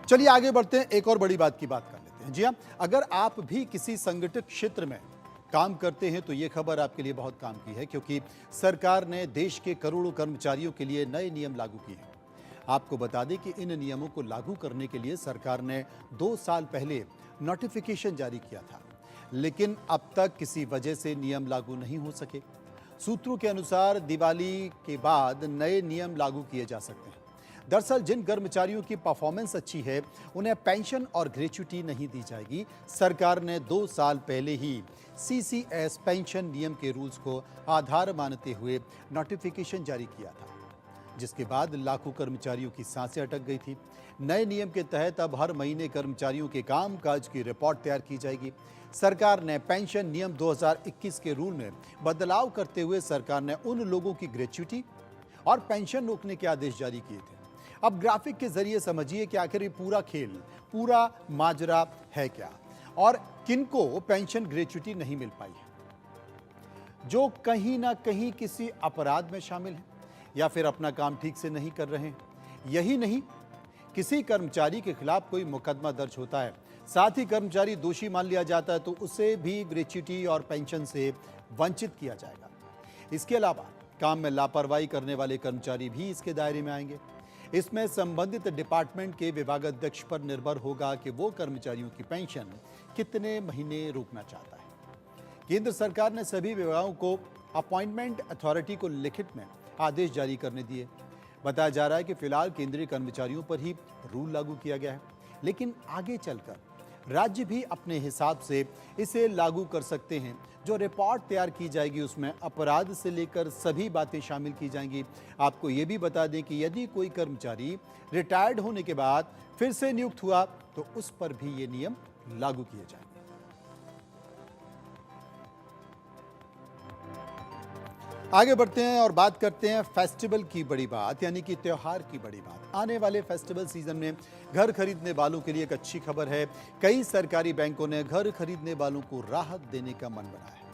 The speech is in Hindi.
चलिए आगे बढ़ते हैं, एक और बड़ी बात की बात कर लेते हैं। जी हाँ, अगर आप भी किसी संगठित क्षेत्र में काम करते हैं तो ये खबर आपके लिए बहुत काम की है, क्योंकि सरकार ने देश के करोड़ों कर्मचारियों के लिए नए नियम लागू किए हैं। आपको बता दें कि इन नियमों को लागू करने के लिए सरकार ने 2 साल पहले नोटिफिकेशन जारी किया था, लेकिन अब तक किसी वजह से नियम लागू नहीं हो सके। सूत्रों के अनुसार दिवाली के बाद नए नियम लागू किए जा सकते हैं। दरअसल जिन कर्मचारियों की परफॉर्मेंस अच्छी है उन्हें पेंशन और ग्रेच्युटी नहीं दी जाएगी। सरकार ने 2 साल पहले ही सीसीएस पेंशन नियम के रूल्स को आधार मानते हुए नोटिफिकेशन जारी किया था, जिसके बाद लाखों कर्मचारियों की सांसें अटक गई थी। नए नियम के तहत अब हर महीने कर्मचारियों के कामकाज की रिपोर्ट तैयार की जाएगी। सरकार ने पेंशन नियम 2021 के रूल में बदलाव करते हुए सरकार ने उन लोगों की ग्रेच्युटी और पेंशन रोकने के आदेश जारी किए थे। अब ग्राफिक के जरिए समझिए कि आखिर ये पूरा खेल, पूरा माजरा है क्या और किनको पेंशन ग्रेच्युटी नहीं मिल पाई है। जो कहीं ना कहीं किसी अपराध में शामिल हैं या फिर अपना काम ठीक से नहीं कर रहे हैं। यही नहीं, किसी कर्मचारी के खिलाफ कोई मुकदमा दर्ज होता है, साथ ही कर्मचारी दोषी मान लिया जाता है, तो उसे भी ग्रेच्युटी और पेंशन से वंचित किया जाएगा। इसके अलावा काम में लापरवाही करने वाले कर्मचारी भी इसके दायरे में आएंगे। इसमें संबंधित डिपार्टमेंट के विभागाध्यक्ष पर निर्भर होगा कि वो कर्मचारियों की पेंशन कितने महीने रोकना चाहता है। केंद्र सरकार ने सभी विभागों को अपॉइंटमेंट अथॉरिटी को लिखित में आदेश जारी करने दिए। बताया जा रहा है कि फिलहाल केंद्रीय कर्मचारियों पर ही रूल लागू किया गया है, लेकिन आगे चलकर राज्य भी अपने हिसाब से इसे लागू कर सकते हैं। जो रिपोर्ट तैयार की जाएगी उसमें अपराध से लेकर सभी बातें शामिल की जाएंगी। आपको ये भी बता दें कि यदि कोई कर्मचारी रिटायर्ड होने के बाद फिर से नियुक्त हुआ तो उस पर भी ये नियम लागू किए जाएंगे। आगे बढ़ते हैं और बात करते हैं फेस्टिवल की बड़ी बात, यानी कि त्योहार की बड़ी बात। आने वाले फेस्टिवल सीजन में घर खरीदने वालों के लिए एक अच्छी खबर है। कई सरकारी बैंकों ने घर खरीदने वालों को राहत देने का मन बनाया है।